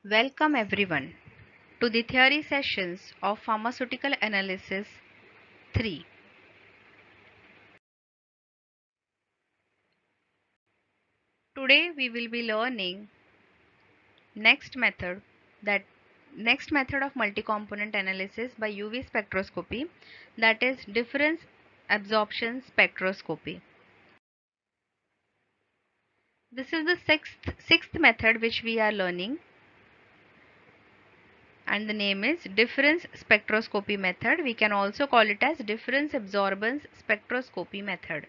Welcome everyone to the theory sessions of Pharmaceutical Analysis 3. Today we will be learning next method that next method of multi-component analysis by UV spectroscopy, that is difference absorption spectroscopy. This is the sixth method which we are learning, and the name is difference spectroscopy method. We can also call it as difference absorbance spectroscopy method.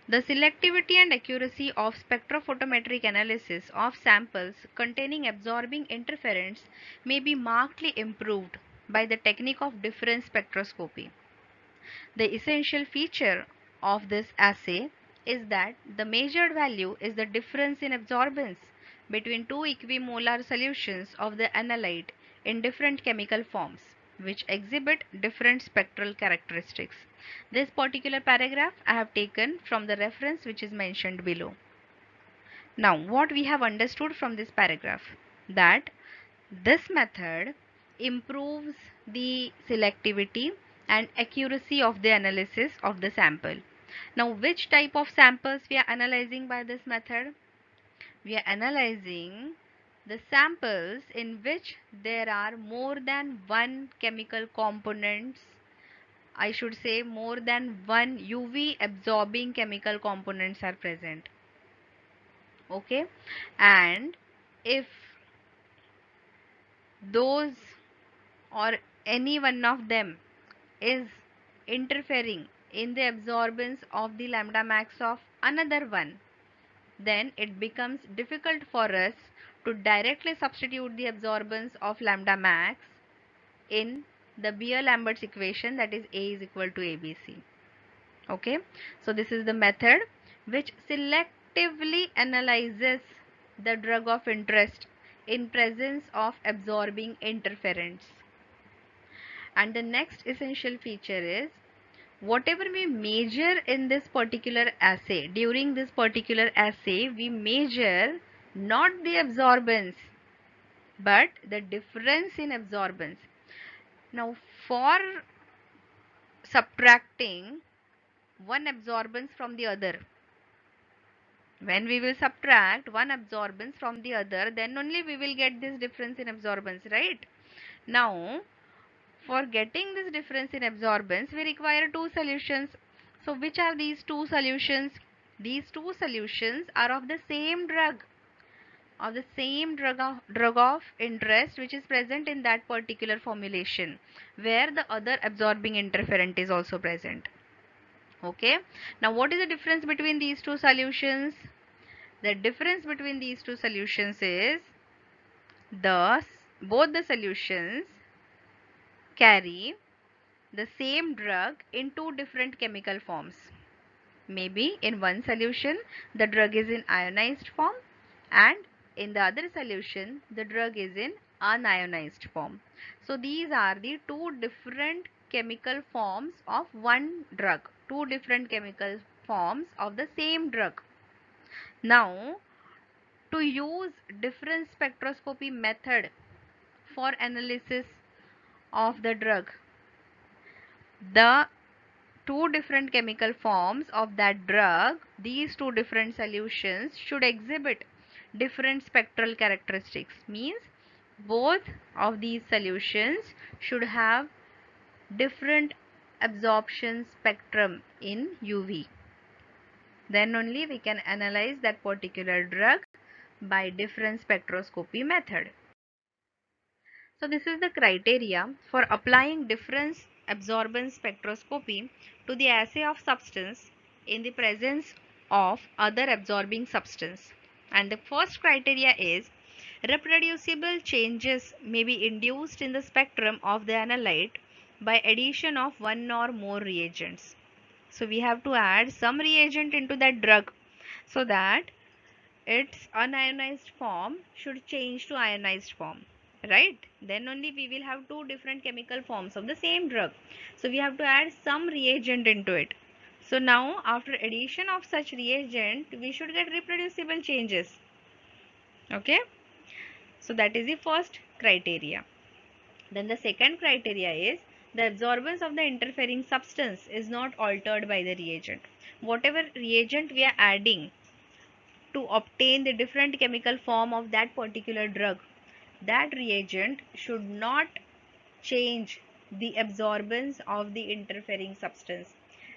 The selectivity and accuracy of spectrophotometric analysis of samples containing absorbing interference may be markedly improved by the technique of difference spectroscopy. The essential feature of this assay is that the measured value is the difference in absorbance between two equimolar solutions of the analyte in different chemical forms, which exhibit different spectral characteristics. This particular paragraph I have taken from the reference which is mentioned below. Now, what we have understood from this paragraph, that this method improves the selectivity and accuracy of the analysis of the sample. Now, which type of samples we are analyzing by this method? We are analyzing the samples in which there are more than one chemical components, I should say more than one UV absorbing chemical components are present. Okay, and if those or any one of them is interfering in the absorbance of the lambda max of another one, then it becomes difficult for us to directly substitute the absorbance of lambda max in the Beer-Lambert's equation, that is A is equal to ABC. Okay, so this is the method which selectively analyzes the drug of interest in presence of absorbing interference. And the next essential feature is, whatever we measure in this particular assay, during this particular assay we measure not the absorbance but the difference in absorbance. Now, for subtracting one absorbance from the other, when we will subtract one absorbance from the other, then only we will get this difference in absorbance, right? Now, for getting this difference in absorbance, we require two solutions. So, which are these two solutions? These two solutions are of the same drug, drug of interest which is present in that particular formulation, where the other absorbing interferent is also present. Okay. Now, what is the difference between these two solutions? The difference between these two solutions is both the solutions carry the same drug in two different chemical forms. Maybe in one solution the drug is in ionized form, and in the other solution the drug is in unionized form. So these are the two different chemical forms of one drug, two different chemical forms of the same drug. Now, to use difference spectroscopy method for analysis of the drug, the two different chemical forms of that drug, these two different solutions should exhibit different spectral characteristics. Means both of these solutions should have different absorption spectrum in UV. Then only we can analyze that particular drug by difference spectroscopy method. So this is the criteria for applying difference absorbance spectroscopy to the assay of substance in the presence of other absorbing substance. And the first criteria is, reproducible changes may be induced in the spectrum of the analyte by addition of one or more reagents. So we have to add some reagent into that drug so that its unionized form should change to ionized form, right? Then only we will have two different chemical forms of the same drug. So we have to add some reagent into it. So now after addition of such reagent, we should get reproducible changes. Okay. So that is the first criteria. Then the second criteria is the absorbance of the interfering substance is not altered by the reagent. Whatever reagent we are adding to obtain the different chemical form of that particular drug, that reagent should not change the absorbance of the interfering substance.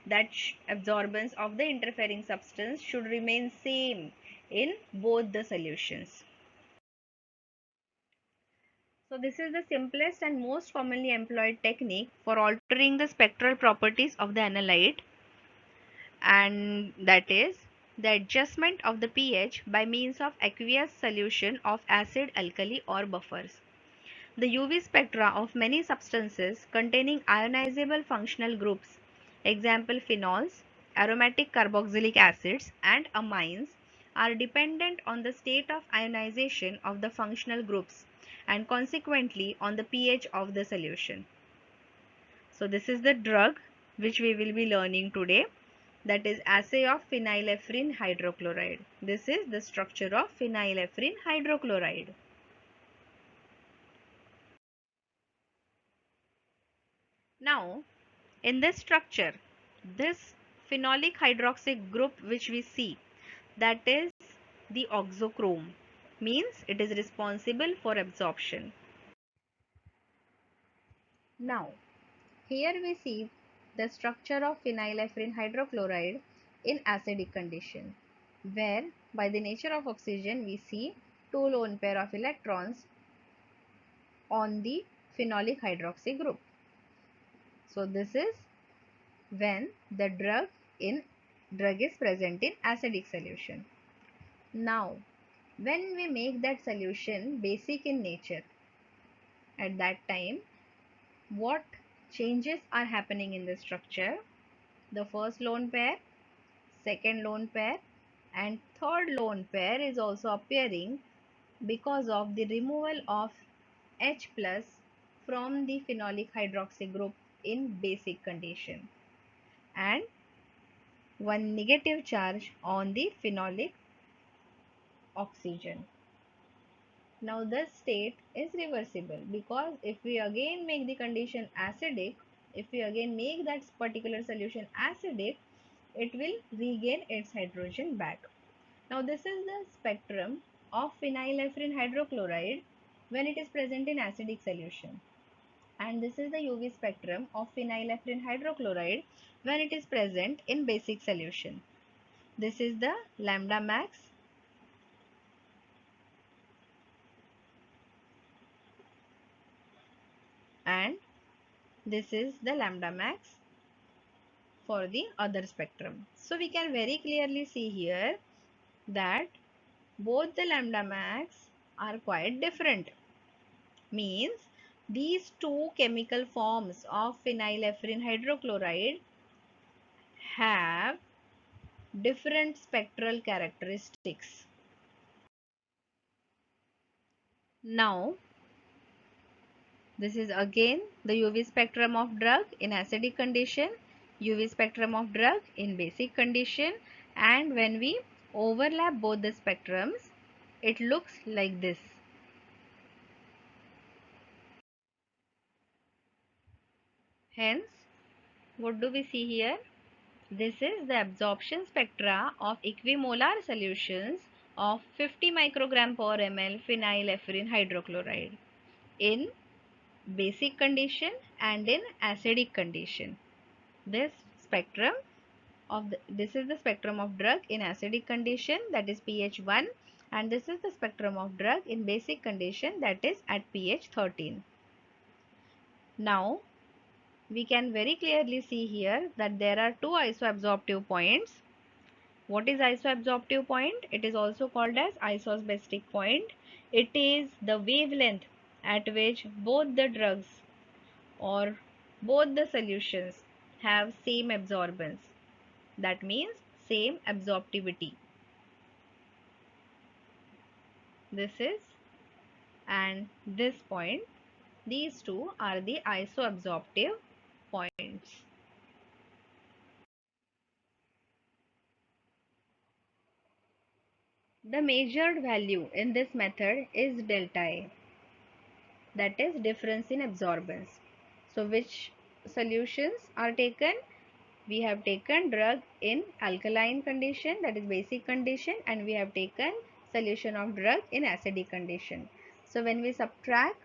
That absorbance of the interfering substance should remain same in both the solutions. So this is the simplest and most commonly employed technique for altering the spectral properties of the analyte, and that is the adjustment of the pH by means of aqueous solution of acid, alkali or buffers. The UV spectra of many substances containing ionizable functional groups, example phenols, aromatic carboxylic acids and amines, are dependent on the state of ionization of the functional groups and consequently on the pH of the solution. So this is the drug which we will be learning today, that is assay of phenylephrine hydrochloride. This is the structure of phenylephrine hydrochloride. Now in this structure, this phenolic hydroxy group which we see, that is the oxochrome, means it is responsible for absorption. Now here we see the structure of phenylephrine hydrochloride in acidic condition, where by the nature of oxygen we see two lone pair of electrons on the phenolic hydroxy group. So this is when the drug is present in acidic solution. Now when we make that solution basic in nature, at that time what changes are happening in the structure? The first lone pair, second lone pair and third lone pair is also appearing because of the removal of H plus from the phenolic hydroxy group in basic condition, and one negative charge on the phenolic oxygen. Now this state is reversible, because if we again make the condition acidic, if we again make that particular solution acidic, it will regain its hydrogen back. Now this is the spectrum of phenylephrine hydrochloride when it is present in acidic solution, and this is the UV spectrum of phenylephrine hydrochloride when it is present in basic solution. This is the lambda max, and this is the lambda max for the other spectrum. So we can very clearly see here that both the lambda max are quite different. Means these two chemical forms of phenylephrine hydrochloride have different spectral characteristics. Now this is again the UV spectrum of drug in acidic condition, UV spectrum of drug in basic condition, and when we overlap both the spectrums, it looks like this. Hence, what do we see here? This is the absorption spectra of equimolar solutions of 50 microgram per ml phenylephrine hydrochloride in basic condition and in acidic condition. This spectrum this is the spectrum of drug in acidic condition, that is pH 1, and this is the spectrum of drug in basic condition, that is at pH 13. Now we can very clearly see here that there are two isoabsorptive points. What is isoabsorptive point? It is also called as isosbestic point. It is the wavelength at which both the drugs or both the solutions have same absorbance. That means same absorptivity. This is and this point. These two are the isoabsorptive points. The measured value in this method is delta A, that is difference in absorbance. So which solutions are taken? We have taken drug in alkaline condition, that is basic condition, and we have taken solution of drug in acidic condition. So when we subtract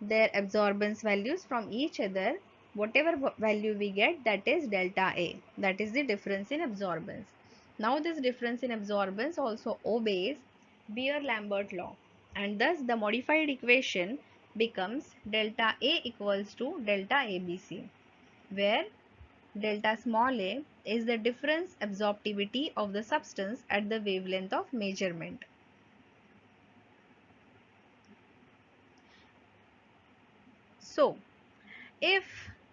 their absorbance values from each other, whatever value we get, that is delta A, that is the difference in absorbance. Now this difference in absorbance also obeys Beer-Lambert law, and thus the modified equation becomes delta A equals to delta ABC, where delta small a is the difference absorptivity of the substance at the wavelength of measurement. So, if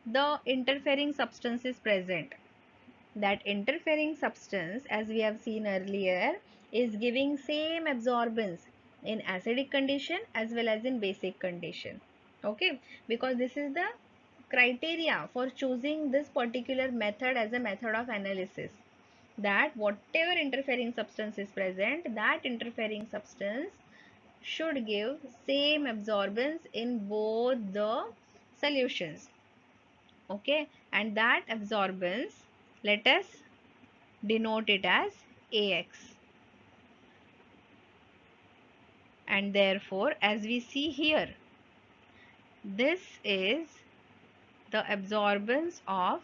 the interfering substance is present, that interfering substance, as we have seen earlier, is giving same absorbance in acidic condition as well as in basic condition. Okay, because this is the criteria for choosing this particular method as a method of analysis, that whatever interfering substance is present, that interfering substance should give same absorbance in both the solutions. Okay, and that absorbance, let us denote it as AX, and therefore as we see here, this is the absorbance of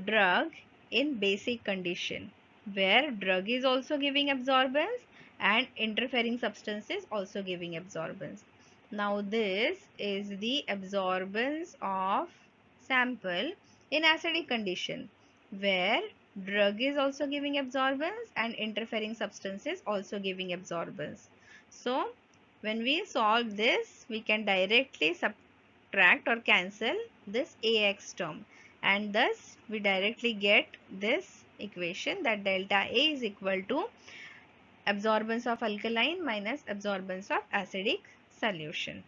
drug in basic condition, where drug is also giving absorbance and interfering substance is also giving absorbance. Now this is the absorbance of sample in acidic condition, where drug is also giving absorbance and interfering substance is also giving absorbance. So when we solve this, we can directly subtract or cancel this AX term, and thus we directly get this equation, that delta A is equal to absorbance of alkaline minus absorbance of acidic solution.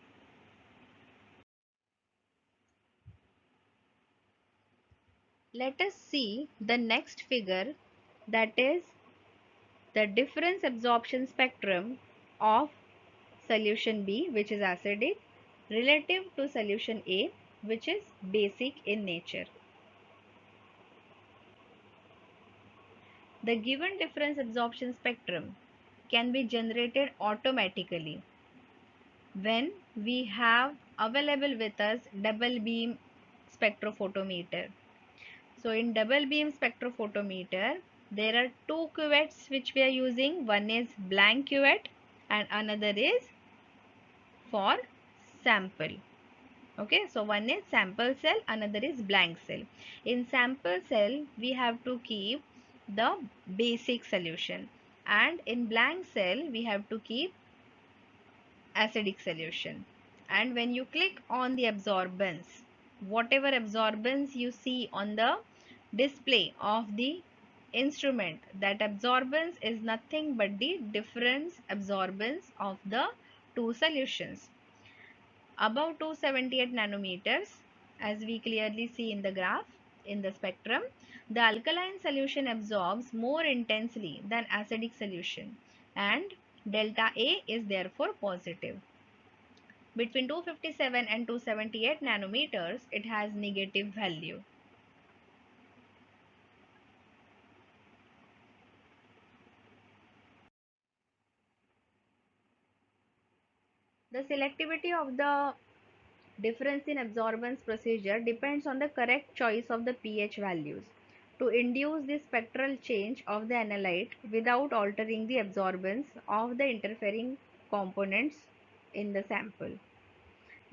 Let us see the next figure, that is the difference absorption spectrum of solution B, which is acidic, relative to solution A, which is basic in nature. The given difference absorption spectrum can be generated automatically when we have available with us double beam spectrophotometer. So in double beam spectrophotometer, there are two cuvettes which we are using. One is blank cuvette and another is for sample. Okay, so one is sample cell, another is blank cell. In sample cell, we have to keep the basic solution, and in blank cell, we have to keep acidic solution. And when you click on the absorbance, whatever absorbance you see on the display of the instrument, that absorbance is nothing but the difference absorbance of the two solutions. Above 278 nanometers, as we clearly see in the graph in the spectrum, the alkaline solution absorbs more intensely than acidic solution, and delta A is therefore positive. Between 257 and 278 nanometers, it has negative value. The selectivity of the difference in absorbance procedure depends on the correct choice of the pH values to induce the spectral change of the analyte without altering the absorbance of the interfering components in the sample.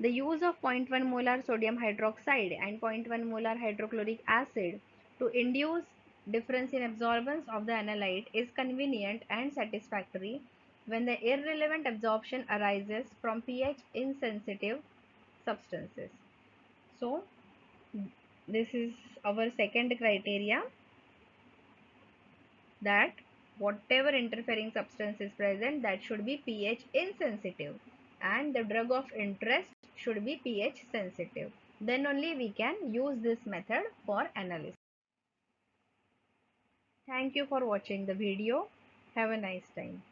The use of 0.1 molar sodium hydroxide and 0.1 molar hydrochloric acid to induce difference in absorbance of the analyte is convenient and satisfactory when the irrelevant absorption arises from pH insensitive substances. So this is our second criteria, that whatever interfering substance is present, that should be pH insensitive, and the drug of interest should be pH sensitive. Then only we can use this method for analysis. Thank you for watching the video. Have a nice time.